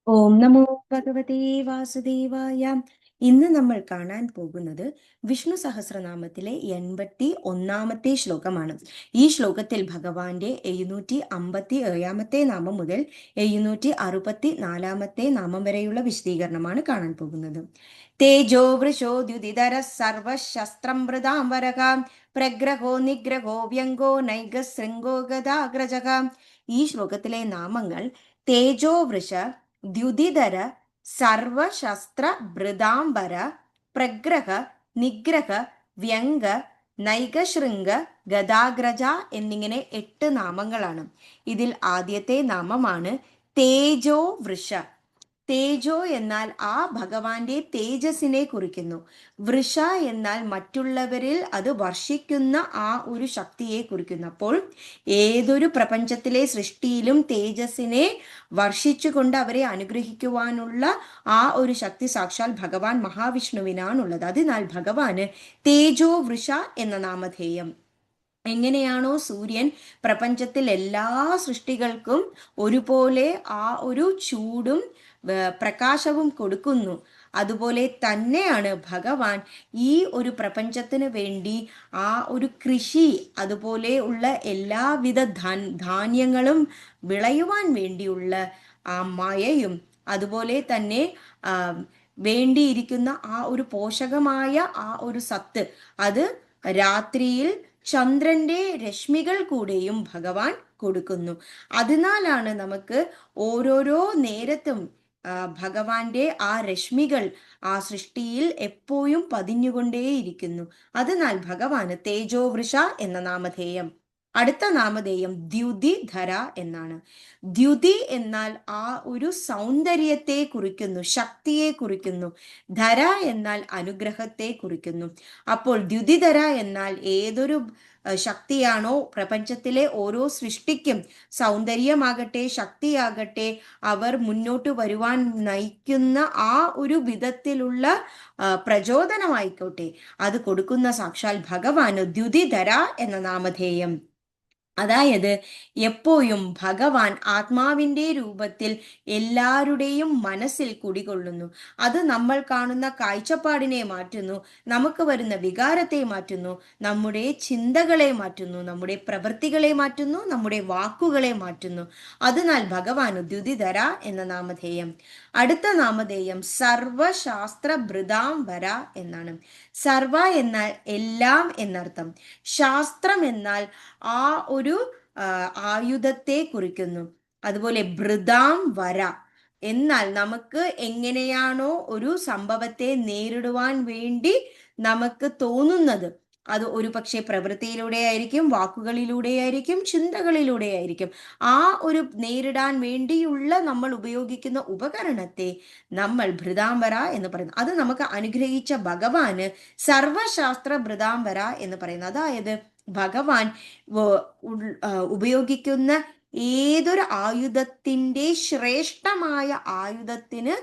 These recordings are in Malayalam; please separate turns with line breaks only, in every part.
ഓം നമോ ഭഗവതേ വാസുദേവായ. ഇന്ന് നമ്മൾ കാണാൻ പോകുന്നത് വിഷ്ണു സഹസ്രനാമത്തിലെ 81-ാമത്തെ ശ്ലോകമാണ്. ഈ ശ്ലോകത്തിൽ ഭഗവാന്റെ 757-ാമത്തെ നാമം മുതൽ 764-ാമത്തെ നാമം വരെയുള്ള വിശദീകരണമാണ് കാണാൻ പോകുന്നത്. തേജോ വൃഷോ ദ്യുതിധര സർവശസ്ത്രം മൃതാംബരക പ്രഗ്രഹോ നിഗ്രഹോ വ്യംഗോ നൈഗ ശൃംഗോ ഗദാഗ്രജക. ഈ ശ്ലോകത്തിലെ നാമങ്ങൾ തേജോ വൃഷ, ദ്യുതിധര, സർവശസ്ത്ര ഭൃതാംബര, പ്രഗ്രഹ, നിഗ്രഹ, വ്യംഗ, നൈകശൃംഗ, ഗദാഗ്രജ എന്നിങ്ങനെ 8 നാമങ്ങളാണ്. ഇതിൽ ആദ്യത്തെ നാമമാണ് തേജോ വൃഷ. തേജോ എന്നാൽ ആ ഭഗവാന്റെ തേജസ്സിനെ കുറിക്കുന്നു. വൃഷ എന്നാൽ മറ്റുള്ളവരിൽ അത് വർഷിക്കുന്ന ആ ഒരു ശക്തിയെ കുറിക്കുന്നു. അപ്പോൾ ഏതൊരു പ്രപഞ്ചത്തിലെ സൃഷ്ടിയിലും തേജസ്സിനെ വർഷിച്ചുകൊണ്ട് അവരെ അനുഗ്രഹിക്കുവാനുള്ള ആ ഒരു ശക്തി സാക്ഷാൽ ഭഗവാൻ മഹാവിഷ്ണുവിനാണുള്ളത്. അതിനാൽ ഭഗവാന് തേജോ വൃഷ എന്ന നാമധേയം. എങ്ങനെയാണോ സൂര്യൻ പ്രപഞ്ചത്തിൽ എല്ലാ സൃഷ്ടികൾക്കും ഒരുപോലെ ആ ഒരു ചൂടും പ്രകാശവും കൊടുക്കുന്നു, അതുപോലെ തന്നെയാണ് ഭഗവാൻ ഈ ഒരു പ്രപഞ്ചത്തിന് വേണ്ടി ആ ഒരു കൃഷി, അതുപോലെ ഉള്ള എല്ലാവിധ ധാന്യങ്ങളും വിളയുവാൻ വേണ്ടിയുള്ള ആ മഴയും, അതുപോലെ തന്നെ വേണ്ടിയിരിക്കുന്ന ആ ഒരു പോഷകമായ ആ ഒരു സത്ത്, അത് രാത്രിയിൽ ചന്ദ്രന്റെ രശ്മികൾ കൂടെയും ഭഗവാൻ കൊടുക്കുന്നു. അതിനാലാണ് നമുക്ക് ഓരോരോ നേരത്തും ഭഗവാന്റെ ആ രശ്മികൾ ആ സൃഷ്ടിയിൽ എപ്പോഴും പതിഞ്ഞുകൊണ്ടേയിരിക്കുന്നു. അതിനാൽ ഭഗവാന് തേജോവൃഷ എന്ന നാമധേയം. അടുത്ത നാമധേയം ദ്യുതിധര എന്നാണ്. ദ്യുതി എന്നാൽ ആ ഒരു സൗന്ദര്യത്തെ കുറിക്കുന്നു, ശക്തിയെ കുറിക്കുന്നു. ധര എന്നാൽ അനുഗ്രഹത്തെ കുറിക്കുന്നു. അപ്പോൾ ദ്യുതിധര എന്നാൽ ഏതൊരു ശക്തിയാണോ പ്രപഞ്ചത്തിലെ ഓരോ സൃഷ്ടിക്കും, സൗന്ദര്യമാകട്ടെ ശക്തിയാകട്ടെ, അവർ മുന്നോട്ട് വരുവാൻ നയിക്കുന്ന ആ ഒരു വിധത്തിലുള്ള പ്രചോദനമായിക്കോട്ടെ, അത് കൊടുക്കുന്ന സാക്ഷാൽ ഭഗവാന് ദ്യുതിധര എന്ന നാമധേയം. അതായത് എപ്പോഴും ഭഗവാൻ ആത്മാവിന്റെ രൂപത്തിൽ എല്ലാവരുടെയും മനസ്സിൽ കുടികൊള്ളുന്നു. അത് നമ്മൾ കാണുന്ന കാഴ്ചപ്പാടിനെ മാറ്റുന്നു, നമുക്ക് വരുന്ന വികാരത്തെ മാറ്റുന്നു, നമ്മുടെ ചിന്തകളെ മാറ്റുന്നു, നമ്മുടെ പ്രവൃത്തികളെ മാറ്റുന്നു, നമ്മുടെ വാക്കുകളെ മാറ്റുന്നു. അതിനാൽ ഭഗവാൻ ദ്യുതിധര എന്ന നാമധേയം. അടുത്ത നാമധേയം സർവശാസ്ത്ര ഭൃതാംബര എന്നാണ്. സർവ എന്നാൽ എല്ലാം എന്നർത്ഥം. ശാസ്ത്രം എന്നാൽ ആ ഒരു ആയുധത്തെ കുറിക്കുന്നു. അതുപോലെ ഭൃതാം വര എന്നാൽ നമുക്ക് എങ്ങനെയാണോ ഒരു സംഭവത്തെ നേരിടുവാൻ വേണ്ടി നമുക്ക് തോന്നുന്നത്, അത് ഒരു പക്ഷേ പ്രവൃത്തിയിലൂടെ ആയിരിക്കും, വാക്കുകളിലൂടെ ആയിരിക്കും, ചിന്തകളിലൂടെ ആയിരിക്കും. ആ ഒരു നേരിടാൻ വേണ്ടിയുള്ള നമ്മൾ ഉപയോഗിക്കുന്ന ഉപകരണത്തെ നമ്മൾ ഭൃതാംബര എന്ന് പറയുന്നു. അത് നമുക്ക് അനുഗ്രഹിച്ച ഭഗവാന് സർവശാസ്ത്ര ഭൃതാംബര എന്ന് പറയുന്നു. അതായത് ഭഗവാൻ ഉപയോഗിക്കുന്ന ഏതൊരു ആയുധത്തിന്റെ ശ്രേഷ്ഠമായ ആയുധത്തിന്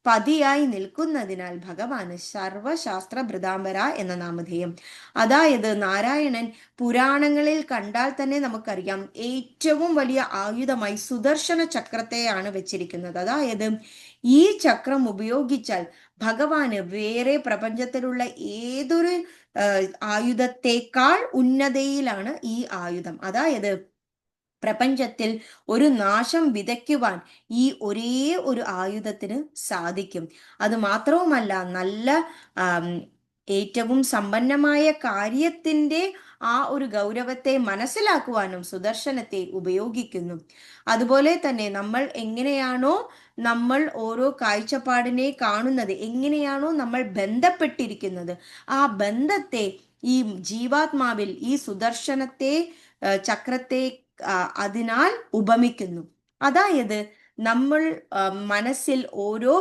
പതിയായി നിൽക്കുന്നതിനാൽ ഭഗവാന് സർവശാസ്ത്ര ഭൃതാംബര എന്ന നാമധേയം. അതായത് നാരായണൻ പുരാണങ്ങളിൽ കണ്ടാൽ തന്നെ നമുക്കറിയാം, ഏറ്റവും വലിയ ആയുധമായി സുദർശന ചക്രത്തെയാണ് വെച്ചിരിക്കുന്നത്. അതായത് ഈ ചക്രം ഉപയോഗിച്ചാൽ ഭഗവാന് വേറെ പ്രപഞ്ചത്തിലുള്ള ഏതൊരു ആയുധത്തെക്കാൾ ഉന്നതയിലാണ് ഈ ആയുധം. അതായത് പ്രപഞ്ചത്തിൽ ഒരു നാശം വിതയ്ക്കുവാൻ ഈ ഒരേ ഒരു ആയുധത്തിന് സാധിക്കും. അത് മാത്രവുമല്ല, നല്ല ഏറ്റവും സമ്പന്നമായ കാര്യത്തിന്റെ ആ ഒരു ഗൗരവത്തെ മനസ്സിലാക്കുവാനും സുദർശനത്തെ ഉപയോഗിക്കുന്നു. അതുപോലെ തന്നെ നമ്മൾ എങ്ങനെയാണോ നമ്മൾ ഓരോ കാഴ്ചപ്പാടിനെ കാണുന്നത്, എങ്ങനെയാണോ നമ്മൾ ബന്ധപ്പെട്ടിരിക്കുന്നത്, ആ ബന്ധത്തെ ഈ ജീവാത്മാവിൽ ഈ സുദർശനത്തെ ചക്രത്തെ അതിനാൽ ഉപമിക്കുന്നു. അതായത് നമ്മൾ മനസ്സിൽ ഓരോ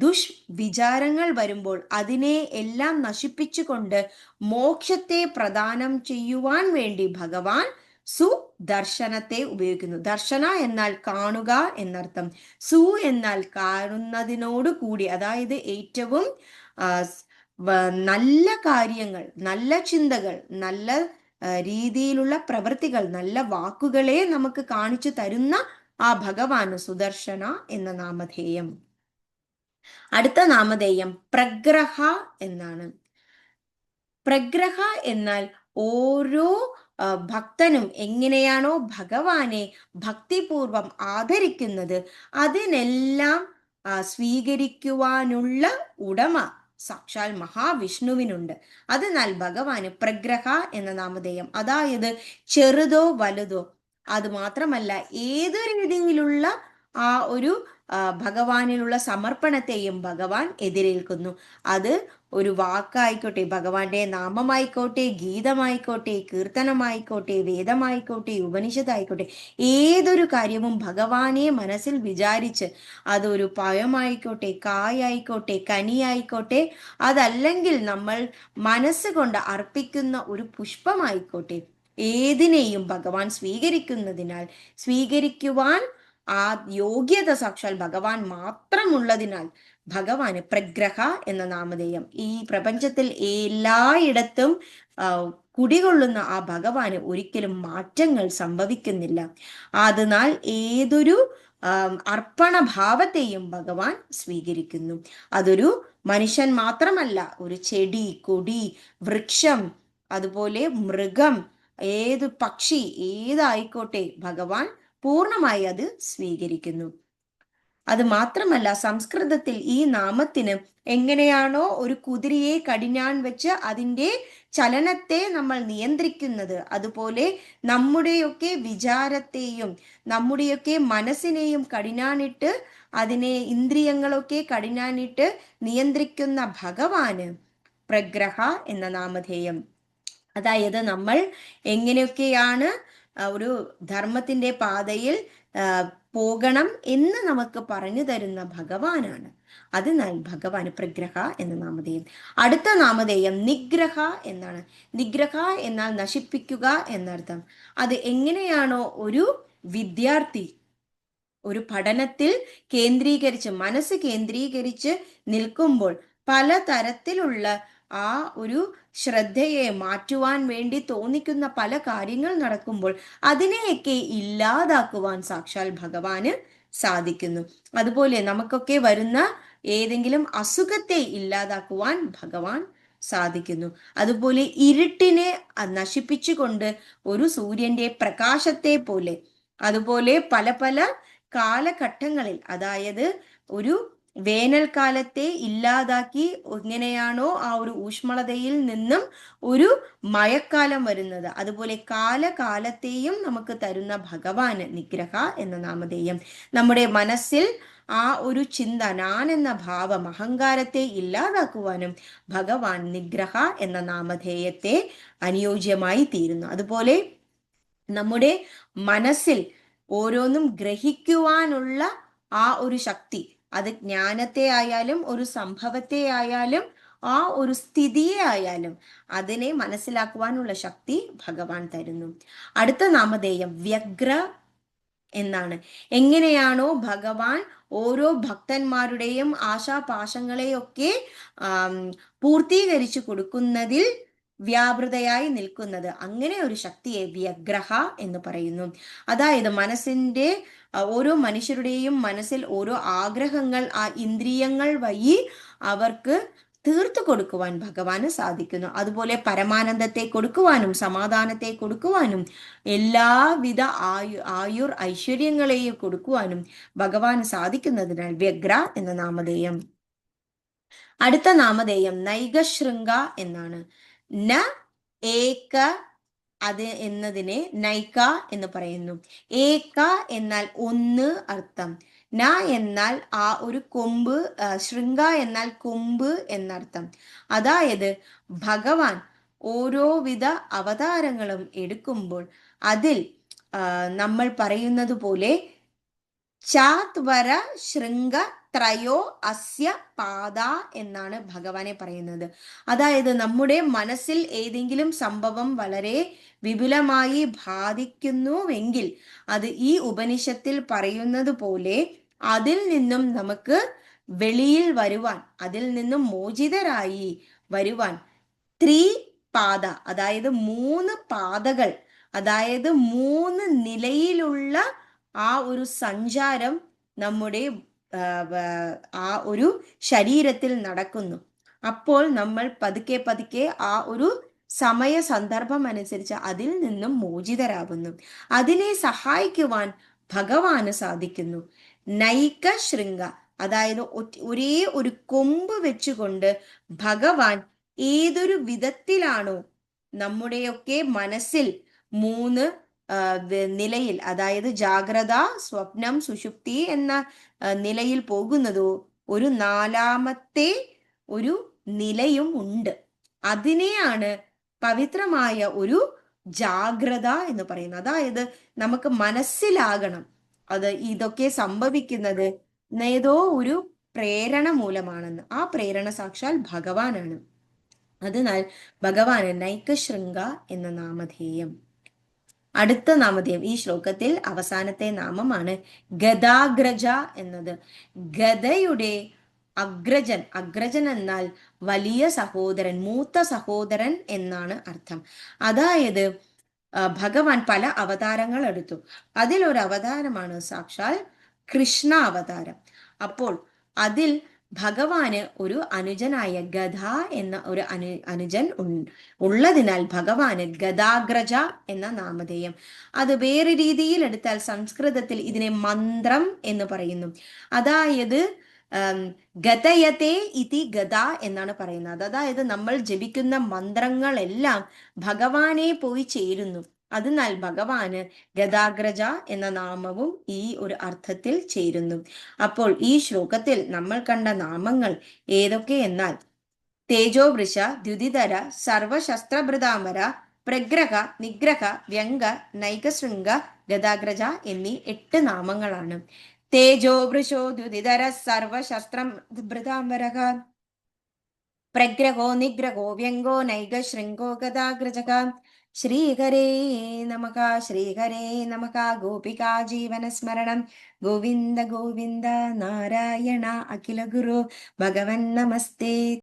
ദുഷ്വിചാരങ്ങൾ വരുമ്പോൾ അതിനെ എല്ലാം നശിപ്പിച്ചുകൊണ്ട് മോക്ഷത്തെ പ്രദാനം ചെയ്യുവാൻ വേണ്ടി ഭഗവാൻ സുദർശനത്തെ ഉപയോഗിക്കുന്നു. ദർശന എന്നാൽ കാണുക എന്നർത്ഥം. സു എന്നാൽ കാണുന്നതിനോട് കൂടി, അതായത് ഏറ്റവും നല്ല കാര്യങ്ങൾ, നല്ല ചിന്തകൾ, നല്ല രീതിയിലുള്ള പ്രവൃത്തികൾ, നല്ല വാക്കുകളെ നമുക്ക് കാണിച്ചു തരുന്ന ആ ഭഗവാന് സുദർശന എന്ന നാമധേയം. അടുത്ത നാമധേയം പ്രഗ്രഹ എന്നാണ്. പ്രഗ്രഹ എന്നാൽ ഓരോ ഭക്തനും എങ്ങനെയാണോ ഭഗവാനെ ഭക്തിപൂർവം ആദരിക്കുന്നത് അതിനെല്ലാം സ്വീകരിക്കുവാനുള്ള ഉടമ സാക്ഷാൽ മഹാവിഷ്ണുവിനുണ്ട്. അതിനാൽ ഭഗവാന് പ്രഗ്രഹ എന്ന നാമധേയം. അതായത് ചെറുതോ വലുതോ അത് മാത്രമല്ല, ഏത് രീതിയിലുള്ള ആ ഒരു ഭഗവാനിലുള്ള സമർപ്പണത്തെയും ഭഗവാൻ എതിരേൽക്കുന്നു. അത് ഒരു വാക്കായിക്കോട്ടെ, ഭഗവാന്റെ നാമമായിക്കോട്ടെ, ഗീതമായിക്കോട്ടെ, കീർത്തനമായിക്കോട്ടെ, വേദമായിക്കോട്ടെ, ഉപനിഷത്തായിക്കോട്ടെ, ഏതൊരു കാര്യവും ഭഗവാനെ മനസ്സിൽ വിചാരിച്ച്, അതൊരു പഴമായിക്കോട്ടെ, കായായിക്കോട്ടെ, കനിയായിക്കോട്ടെ, അതല്ലെങ്കിൽ നമ്മൾ മനസ്സുകൊണ്ട് അർപ്പിക്കുന്ന ഒരു പുഷ്പമായിക്കോട്ടെ, ഏതിനെയും ഭഗവാൻ സ്വീകരിക്കുന്നതിനാൽ, സ്വീകരിക്കുവാൻ ആ യോഗ്യത സാക്ഷാൽ ഭഗവാൻ മാത്രമുള്ളതിനാൽ ഭഗവാന് പ്രഗ്രഹ എന്ന നാമധേയം. ഈ പ്രപഞ്ചത്തിൽ എല്ലായിടത്തും കുടികൊള്ളുന്ന ആ ഭഗവാന് ഒരിക്കലും മാറ്റങ്ങൾ സംഭവിക്കുന്നില്ല. അതിനാൽ ഏതൊരു അർപ്പണഭാവത്തെയും ഭഗവാൻ സ്വീകരിക്കുന്നു. അതൊരു മനുഷ്യൻ മാത്രമല്ല, ഒരു ചെടി, കൊടി, വൃക്ഷം, അതുപോലെ മൃഗം, ഏത് പക്ഷി, ഏതായിക്കോട്ടെ, ഭഗവാൻ പൂർണ്ണമായി അത് സ്വീകരിക്കുന്നു. അത് മാത്രമല്ല, സംസ്കൃതത്തിൽ ഈ നാമത്തിന് എങ്ങനെയാണോ ഒരു കുതിരയെ കടിഞ്ഞാൺ വെച്ച് അതിൻ്റെ ചലനത്തെ നമ്മൾ നിയന്ത്രിക്കുന്നത്, അതുപോലെ നമ്മുടെയൊക്കെ വിചാരത്തെയും നമ്മുടെയൊക്കെ മനസ്സിനെയും കടിഞ്ഞാണിട്ട്, അതിനെ ഇന്ദ്രിയങ്ങളൊക്കെ കടിഞ്ഞാണിട്ട് നിയന്ത്രിക്കുന്ന ഭഗവാന് പ്രഗ്രഹ എന്ന നാമധേയം. അതായത് നമ്മൾ എങ്ങനെയൊക്കെയാണ് ഒരു ധർമ്മത്തിന്റെ പാതയിൽ പോകണം എന്ന് നമുക്ക് പറഞ്ഞു തരുന്ന ഭഗവാനാണ്. അതിനാൽ ഭഗവാന് പ്രഗ്രഹ എന്ന നാമധേയം. അടുത്ത നാമധേയം നിഗ്രഹ എന്നാണ്. നിഗ്രഹ എന്നാൽ നശിപ്പിക്കുക എന്നർത്ഥം. അത് എങ്ങനെയാണോ ഒരു വിദ്യാർത്ഥി ഒരു പഠനത്തിൽ കേന്ദ്രീകരിച്ച്, മനസ്സ് കേന്ദ്രീകരിച്ച് നിൽക്കുമ്പോൾ പലതരത്തിലുള്ള ആ ഒരു ശ്രദ്ധയെ മാറ്റുവാൻ വേണ്ടി തോന്നിക്കുന്ന പല കാര്യങ്ങൾ നടക്കുമ്പോൾ അതിനെയൊക്കെ ഇല്ലാതാക്കുവാൻ സാക്ഷാൽ ഭഗവാന് സാധിക്കുന്നു. അതുപോലെ നമുക്കൊക്കെ വരുന്ന ഏതെങ്കിലും അസുഖത്തെ ഇല്ലാതാക്കുവാൻ ഭഗവാൻ സാധിക്കുന്നു. അതുപോലെ ഇരുട്ടിനെ നശിപ്പിച്ചുകൊണ്ട് ഒരു സൂര്യന്റെ പ്രകാശത്തെ പോലെ, അതുപോലെ പല പല കാലഘട്ടങ്ങളിൽ, അതായത് ഒരു വേനൽക്കാലത്തെ ഇല്ലാതാക്കി എങ്ങനെയാണോ ആ ഒരു ഊഷ്മളതയിൽ നിന്നും ഒരു മഴക്കാലം വരുന്നത്, അതുപോലെ കാലകാലത്തെയും നമുക്ക് തരുന്ന ഭഗവാന് നിഗ്രഹ എന്ന നാമധേയം. നമ്മുടെ മനസ്സിൽ ആ ഒരു ചിന്ത, ഞാൻ എന്ന ഭാവം, അഹങ്കാരത്തെ ഇല്ലാതാക്കുവാനും ഭഗവാൻ നിഗ്രഹ എന്ന നാമധേയത്തെ അനുയോജ്യമായി തീരുന്നു. അതുപോലെ നമ്മുടെ മനസ്സിൽ ഓരോന്നും ഗ്രഹിക്കുവാനുള്ള ആ ഒരു ശക്തി, അത് ജ്ഞാനത്തെ ആയാലും ഒരു സംഭവത്തെ ആയാലും ആ ഒരു സ്ഥിതിയെ ആയാലും അതിനെ മനസ്സിലാക്കുവാനുള്ള ശക്തി ഭഗവാൻ തരുന്നു. അടുത്ത നാമധേയം വ്യഗ്ര എന്നാണ്. എങ്ങനെയാണോ ഭഗവാൻ ഓരോ ഭക്തന്മാരുടെയും ആശാപാശങ്ങളെയൊക്കെ പൂർത്തീകരിച്ചു കൊടുക്കുന്നതിൽ വ്യാപൃതയായി നിൽക്കുന്നത്, അങ്ങനെ ഒരു ശക്തിയെ വ്യഗ്രഹ എന്ന് പറയുന്നു. അതായത് മനസ്സിന്റെ ഓരോ മനുഷ്യരുടെയും മനസ്സിൽ ഓരോ ആഗ്രഹങ്ങൾ ആ ഇന്ദ്രിയങ്ങൾ വഴി അവർക്ക് തീർത്തു കൊടുക്കുവാൻ ഭഗവാന് സാധിക്കുന്നു. അതുപോലെ പരമാനന്ദത്തെ കൊടുക്കുവാനും സമാധാനത്തെ കൊടുക്കുവാനും എല്ലാവിധ ആയുർ ഐശ്വര്യങ്ങളെയും കൊടുക്കുവാനും ഭഗവാന് സാധിക്കുന്നതിനാൽ വ്യഗ്ര എന്ന നാമധേയം. അടുത്ത നാമധേയം നൈകശൃംഗ എന്നാണ്. ന ഏക, അത് എന്നതിനെ നൈക എന്ന് പറയുന്നു. ഏക എന്നാൽ ഒന്ന് അർത്ഥം. ന എന്നാൽ ആ ഒരു കൊമ്പ്, ശൃംഗ എന്നാൽ കൊമ്പ് എന്നർത്ഥം. അതായത് ഭഗവാൻ ഓരോവിധ അവതാരങ്ങളും എടുക്കുമ്പോൾ അതിൽ നമ്മൾ പറയുന്നത് പോലെ ചാത്വര ശൃംഗ ത്രയോ അസ്യ പാദ എന്നാണ് ഭഗവാനെ പറയുന്നത്. അതായത് നമ്മുടെ മനസ്സിൽ ഏതെങ്കിലും സംഭവം വളരെ വിപുലമായി ബാധിക്കുന്നുവെങ്കിൽ അത് ഈ ഉപനിഷത്തിൽ പറയുന്നത് പോലെ അതിൽ നിന്നും നമുക്ക് വെളിയിൽ വരുവാൻ, അതിൽ നിന്നും മോചിതരായി വരുവാൻ ത്രിപാദ, അതായത് മൂന്ന് പാതകൾ, അതായത് മൂന്ന് നിലയിലുള്ള ആ ഒരു സഞ്ചാരം നമ്മുടെ ആ, ആ ഒരു ശരീരത്തിൽ നടക്കുന്നു. അപ്പോൾ നമ്മൾ പതുക്കെ പതുക്കെ ആ ഒരു സമയ സന്ദർഭം അനുസരിച്ച് അതിൽ നിന്നും മോചിതരാകുന്നു. അതിനെ സഹായിക്കുവാൻ ഭഗവാന് സാധിക്കുന്നു. നൈക ശൃംഗ, അതായത് ഒരേ ഒരു കൊമ്പ് വെച്ചുകൊണ്ട് ഭഗവാൻ ഏതൊരു വിധത്തിലാണോ നമ്മുടെയൊക്കെ മനസ്സിൽ മൂന്ന് നിലയിൽ, അതായത് ജാഗ്രത, സ്വപ്നം, സുഷുപ്തി എന്ന നിലയിൽ പോകുന്നതോ, ഒരു നാലാമത്തെ ഒരു നിലയും ഉണ്ട്. അതിനെയാണ് പവിത്രമായ ഒരു ജാഗ്രത എന്ന് പറയുന്നത്. അതായത് നമുക്ക് മനസ്സിലാകണം അത് ഇതൊക്കെ സംഭവിക്കുന്നത് ഏതോ ഒരു പ്രേരണ മൂലമാണെന്ന്. ആ പ്രേരണ സാക്ഷാൽ ഭഗവാനാണ്. അതിനാൽ ഭഗവാന് നൈകശൃംഗ എന്ന നാമധേയം. അടുത്ത നാമധേയം ഈ ശ്ലോകത്തിൽ അവസാനത്തെ നാമമാണ് ഗദാഗ്രജ എന്നത്. ഗദയുടെ അഗ്രജൻ, അഗ്രജൻ എന്നാൽ വലിയ സഹോദരൻ, മൂത്ത സഹോദരൻ എന്നാണ് അർത്ഥം. അതായത് ഭഗവാൻ പല അവതാരങ്ങൾ എടുത്തു. അതിലൊരു അവതാരമാണ് സാക്ഷാൽ കൃഷ്ണ അവതാരം. അപ്പോൾ അതിൽ ഭഗവാന് ഒരു അനുജനായ ഗദ എന്ന ഒരു അനുജൻ ഉള്ളതിനാൽ ഭഗവാന് ഗദാഗ്രജ എന്ന നാമധേയം. അത് വേറെ രീതിയിൽ എടുത്താൽ സംസ്കൃതത്തിൽ ഇതിനെ മന്ത്രം എന്ന് പറയുന്നു. അതായത് ഗതയത്തെ ഇതി ഗദ എന്നാണ് പറയുന്നത്. അതായത് നമ്മൾ ജപിക്കുന്ന മന്ത്രങ്ങളെല്ലാം ഭഗവാനെ പോയി ചേരുന്നു. അതിനാൽ ഭഗവാന് ഗദാഗ്രജ എന്ന നാമവും ഈ ഒരു അർത്ഥത്തിൽ ചേരുന്നു. അപ്പോൾ ഈ ശ്ലോകത്തിൽ നമ്മൾ കണ്ട നാമങ്ങൾ ഏതൊക്കെ എന്നാൽ തേജോവൃഷ, ദ്യുതിധര, സർവശസ്ത്രഭൃതാമര, പ്രഗ്രഹ, നിഗ്രഹ, വ്യംഗ, നൈകശൃംഗ, ഗദാഗ്രജ എന്നീ 8 നാമങ്ങളാണ്. തേജോവൃഷോ ദ്യുതിധര സർവശസ്ത്രം ഭൃതാംബരക, പ്രഗ്രഹോ നിഗ്രഹോ വ്യംഗോ നൈകശൃംഗോ ഗദാഗ്രജക. ശ്രീഹരേ നമഃ, ശ്രീഹരേ നമഃ. ഗോപികാ ജീവനസ്മരണം ഗോവിന്ദ ഗോവിന്ദ നാരായണ അഖില ഗുരു ഭഗവൻ നമസ്തേ.